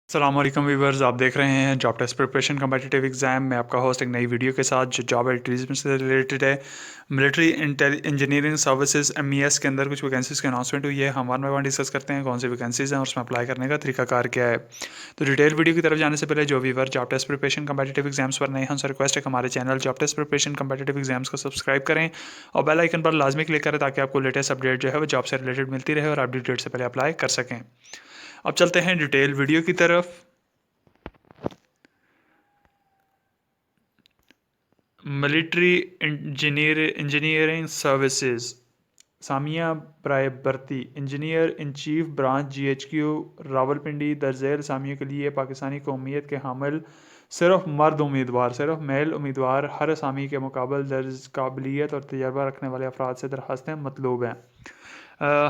السلام علیکم ویورز، آپ دیکھ رہے ہیں job test preparation competitive exam میں آپ کا ہوسٹ ایک نئی ویڈیو کے ساتھ جو جاب ایڈورٹیزمنٹ سے ریلیٹڈ ہے۔ ملٹری انجینئرنگ سروسز MES کے اندر کچھ ویکینسیز کی اناؤنسمنٹ ہوئی ہے۔ ہم ون بائی ون ڈسکس کرتے ہیں کون سی ویکینسیز ہیں اور اس میں اپلائی کرنے کا طریقہ کار کیا ہے۔ تو ڈیٹیل ویڈیو کی طرف جانے سے پہلے جو viewer job test preparation competitive exams پر نئے ہیں ان سے ریکویسٹ ہے کہ ہمارے channel job test preparation competitive exams کو سبسکرائب کریں اور بیل آئکن پر لازمی کلک کریں تاکہ آپ کو لیٹسٹ اپڈیٹ جو ہے وہ جاب سے ریلیٹڈ ملتی رہے اور آپ ڈیٹ سے پہلے اپلائی کر سکیں۔ اب چلتے ہیں ڈیٹیل ویڈیو کی طرف۔ ملٹری انجینئرنگ سروسز سامیہ برائے بھرتی engineer in chief branch GHQ Rawalpindi درج ذیل سامیوں کے لیے پاکستانی قومیت کے حامل صرف مرد امیدوار، صرف میل امیدوار ہر اسامی کے مقابل درج قابلیت اور تجربہ رکھنے والے افراد سے درخواستیں مطلوب ہیں۔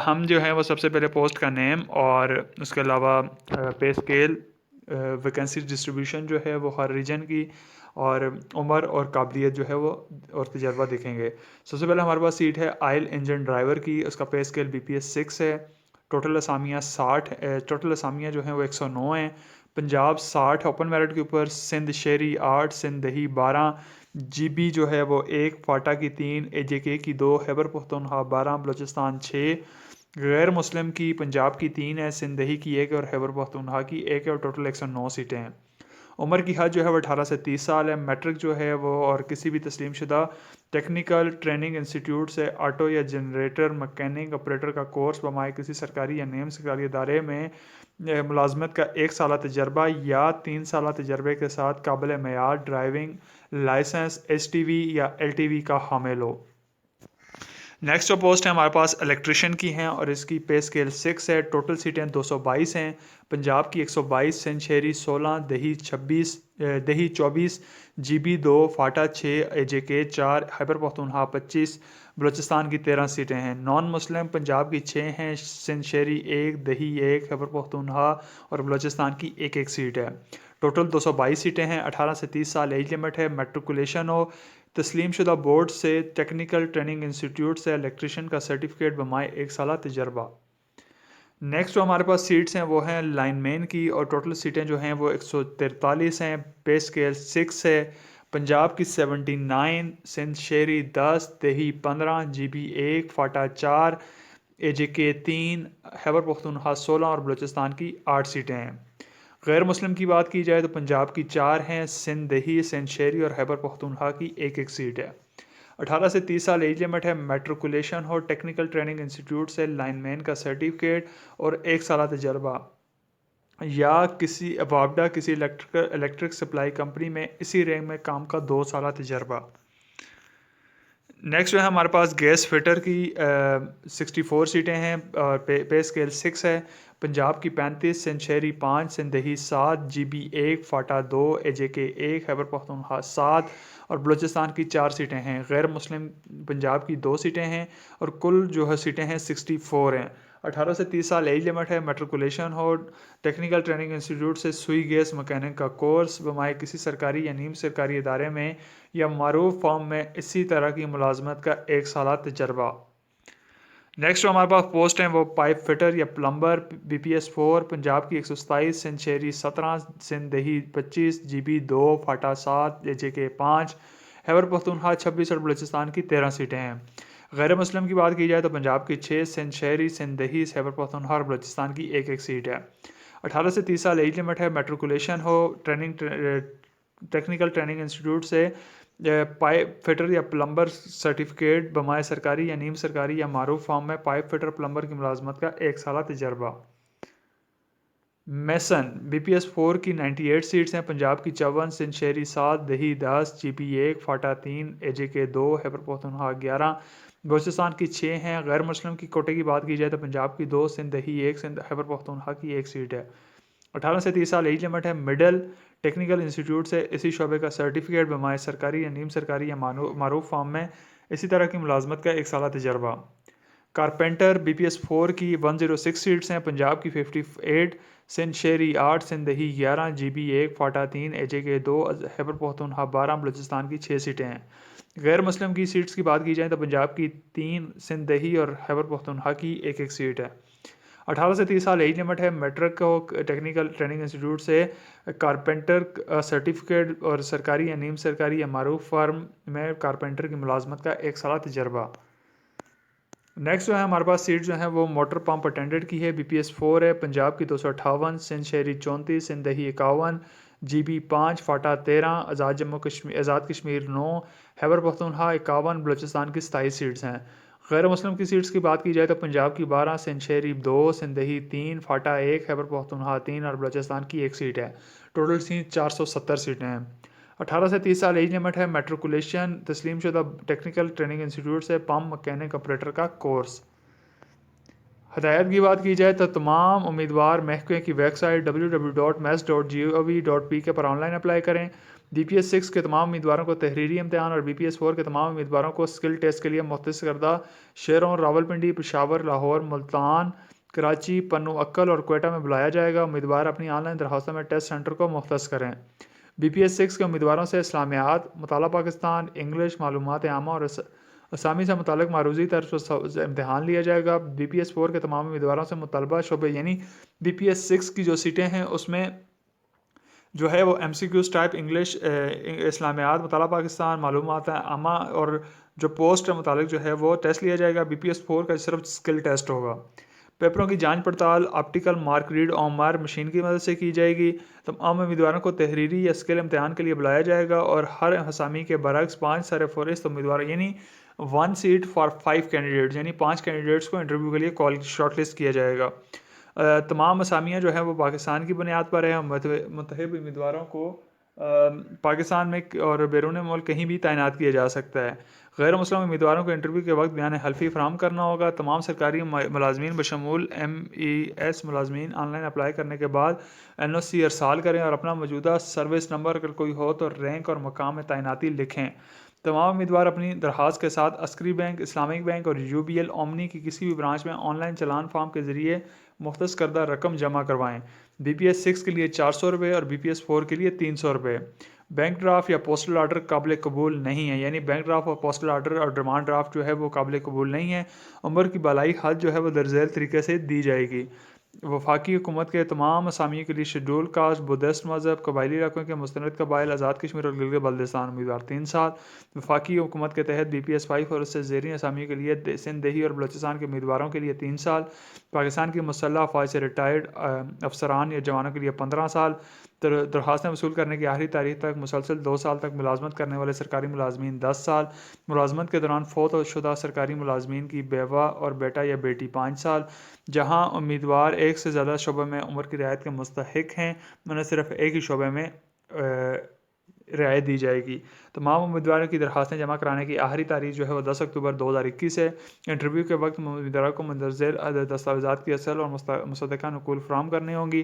ہم جو ہے وہ سب سے پہلے پوسٹ کا نیم اور اس کے علاوہ پے اسکیل، ویکینسی ڈسٹریبیوشن جو ہے وہ ہر ریجن کی اور عمر اور قابلیت جو ہے وہ اور تجربہ دیکھیں گے۔ سب سے پہلے ہمارے پاس سیٹ ہے آئل انجن ڈرائیور کی، اس کا پے اسکیل BPS 6 ہے۔ ٹوٹل اسامیہ 60، ٹوٹل اسامیہ جو ہیں وہ 109 ہیں۔ پنجاب 60 اوپن میرٹ کے اوپر، سندھ شہری 8، سندھ دیہی 12، GB جو ہے وہ 1، فاٹا کی 3، AJK کی 2، خیبر پختونخوا 12، بلوچستان 6، غیر مسلم کی پنجاب کی 3 ہے، سندھ دیہی کی 1 اور خیبر پختونخوا کی 1 ہے اور ٹوٹل 109 سیٹیں ہیں۔ عمر کی حد جو ہے وہ 18 سے 30 سال ہے۔ میٹرک جو ہے وہ اور کسی بھی تسلیم شدہ ٹیکنیکل ٹریننگ انسٹیٹیوٹ سے آٹو یا جنریٹر مکینک آپریٹر کا کورس بمائے کسی سرکاری یا نیم سرکاری ادارے میں ملازمت کا 1 سالہ تجربہ یا 3 سالہ تجربے کے ساتھ قابل معیار ڈرائیونگ لائسنس STV یا LTV کا حامل ہو۔ نیکسٹ جو پوسٹ ہے ہمارے پاس الیکٹریشین کی ہیں اور اس کی پے اسکیل 6 ہے۔ ٹوٹل سیٹیں 222 ہیں۔ پنجاب کی 122، سندھ شہری 16، دیہی 24، GB 2، FATA 6، AJK 4، Khyber Pakhtunkhwa 25، Balochistan کی 13 سیٹیں ہیں۔ نان مسلم پنجاب کی 6 ہیں، سندھ شہری 1، دیہی 1، خیبر پختونخوا اور بلوچستان کی 1 سیٹ ہے۔ ٹوٹل 222 سیٹیں ہیں۔ 18 سے 30 سال ایج لمٹ ہے۔ میٹریکولیشن ہو، تسلیم شدہ بورڈ سے، ٹیکنیکل ٹریننگ انسٹیٹیوٹ سے الیکٹریشین کا سرٹیفکیٹ بمائے 1 سالہ تجربہ۔ نیکسٹ جو ہمارے پاس سیٹس ہیں وہ ہیں لائن مین کی اور ٹوٹل سیٹیں جو ہیں وہ 143 ہیں۔ پے اسکیل 6 ہے۔ پنجاب کی 79، سندھ شہری 10، دیہی 15، GB 1، FATA 4، AJK 3، Khyber Pakhtunkhwa 16 اور بلوچستان کی 8 سیٹیں ہیں۔ غیر مسلم کی بات کی جائے تو پنجاب کی 4 ہیں، سندھ دیہی، سندھ شہری اور خیبر پختونخوا کی 1 سیٹ ہے۔ 18 سے 30 سال ایج لمٹ ہے۔ میٹریکولیشن ہو، ٹیکنیکل ٹریننگ انسٹیٹیوٹ سے لائن مین کا سرٹیفکیٹ اور 1 سالہ تجربہ یا کسی وابڈا کسی الیکٹرک سپلائی کمپنی میں اسی رینک میں کام کا 2 سالہ تجربہ۔ نیکسٹ جو ہے ہمارے پاس گیس فٹر کی 64 سیٹیں ہیں اور پے اسکیل 6 ہے۔ پنجاب کی 35، سندھ شہری 5، سندھ دیہی 7، GB 1، FATA 2، AJK 1، Khyber Pakhtunkhwa 7 اور بلوچستان کی 4 سیٹیں ہیں۔ غیر مسلم پنجاب کی 2 سیٹیں ہیں اور کل جو ہے سیٹیں ہیں 64 ہیں۔ 18 سے 30 سال ایج لمٹ ہے۔ میٹریکولیشن ہو، ٹیکنیکل ٹریننگ انسٹیٹیوٹ سے سوئی گیس مکینک کا کورس بمائے کسی سرکاری یا نیم سرکاری ادارے میں یا معروف فرم میں اسی طرح کی ملازمت کا 1 سالہ تجربہ۔ نیکسٹ جو ہمارے پاس پوسٹ ہیں وہ پائپ فٹر یا پلمبر، BPS 4، پنجاب کی 127، سندھ شہری 17، سندھ دیہی 25، GB 2، FATA 7، AJK 5، Khyber Pakhtunkhwa 26 اور بلوچستان کی 13 سیٹیں ہیں۔ غیر مسلم کی بات کی جائے تو پنجاب کی 6، سندھ شہری، سندھ دیہی، خیبر پختونخوا اور بلوچستان کی 1 سیٹ ہے۔ 18 سے 30 سال ایج لمٹ ہے۔ میٹریکولیشن ہو، ٹیکنیکل ٹریننگ انسٹیٹیوٹ سے پائپ فٹر یا پلمبر سرٹیفکیٹ بمائے سرکاری یا نیم سرکاری یا معروف فارم میں پائپ فٹر پلمبر کی ملازمت کا 1 سالہ تجربہ۔ میسن BPS 4 کی 98 سیٹس ہیں۔ پنجاب کی 54، سندھ شہری 7، دیہی 10، GB 1، FATA 3، AJK 2، Khyber Pakhtunkhwa 11، Balochistan کی 6 ہیں۔ غیر مسلم کی کوٹے کی بات کی جائے تو پنجاب کی 2، سندھ دیہی 1، سندھ خیبر پختونخوا کی 1 سیٹ ہے۔ 18 سے 30 سال ایج لمٹ ہے۔ مڈل ٹیکنیکل انسٹیٹیوٹ سے اسی شعبے کا سرٹیفکیٹ بمائے سرکاری یا نیم سرکاری یا معروف فارم میں اسی طرح کی ملازمت کا 1 سالہ تجربہ۔ کارپینٹر BPS 4 کی 106 سیٹس ہیں۔ پنجاب کی 58، سندھ شہری 8، سندھ دیہی 11، GB 1، FATA 3، AJK 2، Khyber Pakhtunkhwa 12، Balochistan کی 6 سیٹیں ہیں۔ غیر مسلم کی سیٹس کی بات کی جائے تو پنجاب کی 3، سندھ دیہی اور خیبر پختونخوا کی 1 سیٹ ہے۔ 18 سے 30 سال ایج لمٹ ہے. میٹرک کو ٹیکنیکل ٹریننگ انسٹیٹیوٹ سے کارپینٹر سرٹیفکیٹ اور سرکاری یا نیم سرکاری یا معروف فرم میں کارپینٹر کی ملازمت کا 1 سالہ تجربہ. نیکسٹ جو ہے ہمارے پاس سیٹ جو ہے وہ موٹر پمپ اٹینڈنٹ کی ہے. BPS 4 ہے. پنجاب کی 258, سندھ شہری 34, سندھ دیہی 51, GB 5, فاٹا 13, آزاد کشمیر 9, خیبر پختونخوا 51, بلوچستان کی 27 سیٹس ہیں. غیر مسلم کی سیٹس کی بات کی جائے تو پنجاب کی 12, سندھ شہری 2, سندھ دیہی 3, فاٹا 1, خیبر پختونخوا 3 اور بلوچستان کی 1 سیٹ ہے. ٹوٹل 470 سیٹیں ہیں. 18 سے 30 سال ایج لمٹ ہے. میٹریکولیشن تسلیم شدہ ٹیکنیکل ٹریننگ انسٹیٹیوٹ سے پمپ مکینک آپریٹر کا کورس. ہدایت کی بات کی جائے تو تمام امیدوار محکمے کی ویب سائٹ www.mes.gov.pk پر آن لائن اپلائی کریں. BPS 6 کے تمام امیدواروں کو تحریری امتحان اور BPS 4 کے تمام امیدواروں کو اسکل ٹیسٹ کے لیے مختص کردہ شہروں راولپنڈی, پشاور, لاہور, ملتان, کراچی, پنو اکل اور کوئٹہ میں بلایا جائے گا. امیدوار اپنی آن لائن درخواستوں میں ٹیسٹ سینٹر کو مختص کریں. BPS 6 کے امیدواروں سے اسلامیات, مطالعہ پاکستان, انگلش, معلومات عامہ اور اسامی سے متعلق معروضی طرز پر امتحان لیا جائے گا. BPS 4 کے تمام امیدواروں سے مطالبہ شعبے یعنی BPS 6 کی جو سیٹیں ہیں اس میں جو ہے وہ MCQs ٹائپ انگلش, اسلامیات, مطالعہ پاکستان, معلومات عامہ اور جو پوسٹ متعلق جو ہے وہ ٹیسٹ لیا جائے گا. BPS 4 کا صرف اسکل ٹیسٹ ہوگا. پیپروں کی جانچ پڑتال optical mark read OMR machine کی مدد سے کی جائے گی. تمام امیدواروں کو تحریری یا اسکل امتحان کے لیے بلایا جائے گا اور ہر اسامی کے برعکس 5 سر فہرست امیدوار یعنی 1 seat for 5 candidates یعنی 5 کینڈیڈیٹس کو انٹرویو کے لیے شارٹ لسٹ کیا جائے گا. تمام اسامیاں جو ہیں وہ پاکستان کی بنیاد پر ہیں. منتخب امیدواروں کو پاکستان میں اور بیرون ملک کہیں بھی تعینات کیا جا سکتا ہے. غیر مسلم امیدواروں کو انٹرویو کے وقت بیان حلفی فراہم کرنا ہوگا. تمام سرکاری ملازمین بشمول MES ملازمین آن لائن اپلائی کرنے کے بعد NOC ارسال کریں اور اپنا موجودہ سروس نمبر اگر کوئی ہو تو رینک اور مقام میں تعیناتی لکھیں. تمام امیدوار اپنی درخواست کے ساتھ عسکری بینک, اسلامک بینک اور UBL اومنی کی کسی بھی برانچ میں آن لائن چلان فارم کے ذریعے مختص کردہ رقم جمع کروائیں. BPS 6 کے لیے 400 روپے اور BPS 4 کے لیے 300 روپے. بینک ڈرافٹ یا پوسٹل آرڈر قابل قبول نہیں ہے, یعنی بینک ڈرافٹ اور پوسٹل آرڈر اور ڈیمانڈ ڈرافٹ جو ہے وہ قابل قبول نہیں ہے. عمر کی بالائی حد جو ہے وہ درج ذیل طریقے سے دی جائے گی. وفاقی حکومت کے تمام اسامیوں کے لیے شیڈول کاسٹ, بدھسٹ مذہب, قبائلی علاقوں کے مستند قبائل, آزاد کشمیر اور گلگت بلتستان امیدوار 3 سال. وفاقی حکومت کے تحت BPS 5 اور اس سے زیریں اسامیوں کے لیے سندھ دیہی اور بلوچستان کے امیدواروں کے لیے 3 سال. پاکستان کی مسلح افواج سے ریٹائرڈ افسران یا جوانوں کے لیے 15 سال. درخواستیں وصول کرنے کی آخری تاریخ تک مسلسل 2 سال تک ملازمت کرنے والے سرکاری ملازمین 10 سال. ملازمت کے دوران فوت شدہ سرکاری ملازمین کی بیوہ اور بیٹا یا بیٹی 5 سال. جہاں امیدوار ایک سے زیادہ شعبے میں عمر کی رعایت کے مستحق ہیں انہیں صرف ایک ہی شعبے میں رعایت دی جائے گی. تمام امیدواروں کی درخواستیں جمع کرانے کی آخری تاریخ جو ہے وہ 10 اکتوبر 2021 ہے. انٹرویو کے وقت امیدواروں کو مندرجہ ذیل دستاویزات کی اصل اور مصدقہ نقول فراہم کرنی ہوں گی.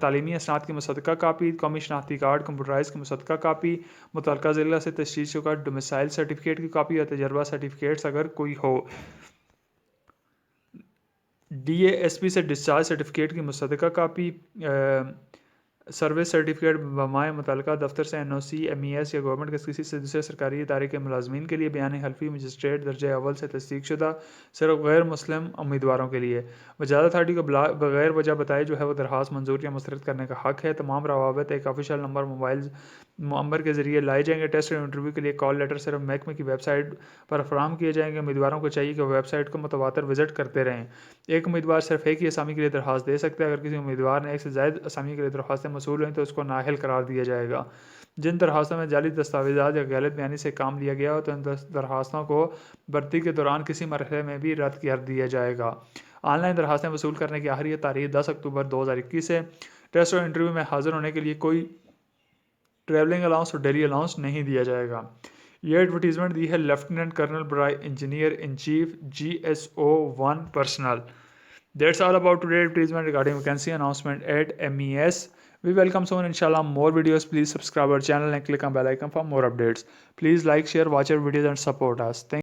تعلیمی اسناد کی مصدقہ کاپی, قومی شناختی کارڈ کمپیوٹرائز کی مصدقہ کاپی, متعلقہ ضلع سے تشخیص شدہ ڈومیسائل سرٹیفکیٹ کی کاپی اور تجربہ سرٹیفکیٹس اگر کوئی ہو. DASP سے ڈسچارج سرٹیفکیٹ کی مصدقہ کاپی, سروس سرٹیفکیٹ بمائے متعلقہ دفتر سے NOC MES یا گورنمنٹ کے کسی سے دوسرے سرکاری ادارے کے ملازمین کے لیے بیان حلفی مجسٹریٹ درجہ اول سے تصدیق شدہ صرف غیر مسلم امیدواروں کے لیے. وزارت اتھارٹی کو بغیر وجہ بتائے جو ہے وہ درخواست منظور یا مسترد کرنے کا حق ہے. تمام روابط ایک آفیشیل موبائل نمبر کے ذریعے لائے جائیں گے. ٹیسٹ اور انٹرویو کے لیے کال لیٹر صرف محکمے کی ویب سائٹ پر فراہم کیے جائیں گے. امیدواروں کو چاہیے کہ وہ ویب سائٹ کو متواتر وزٹ کرتے رہیں. ایک امیدوار صرف ایک ہی اسامی کے لیے درخواست دے سکتا ہے. اگر کسی امیدوار نے ایک سے زائد اسامی کے لیے درخواستیں موصول ہوئیں تو اس کو نااہل قرار دیا جائے گا. جن درخواستوں میں جعلی دستاویزات یا غلط بیانی سے کام لیا گیا ہو تو ان درخواستوں کو بھرتی کے دوران کسی مرحلے میں بھی رد کر دیا جائے گا. آن لائن درخواستیں وصول کرنے کی آخری تاریخ 10 اکتوبر 2021 ہے. ٹیسٹ اور انٹرویو میں حاضر ہونے کے لیے کوئی ٹریولنگ الاؤنس اور ڈیلی الاؤنس نہیں دیا جائے گا. یہ ایڈورٹیزمنٹ دی ہے لیفٹیننٹ کرنل برائے engineer in chief GSO1 personal. That's all about today's advertisement regarding vacancy announcement at MES. We welcome soon inshallah more videos. Please subscribe our channel and click on bell icon for more updates. Please like, share, watch our videos and support us. Thank you.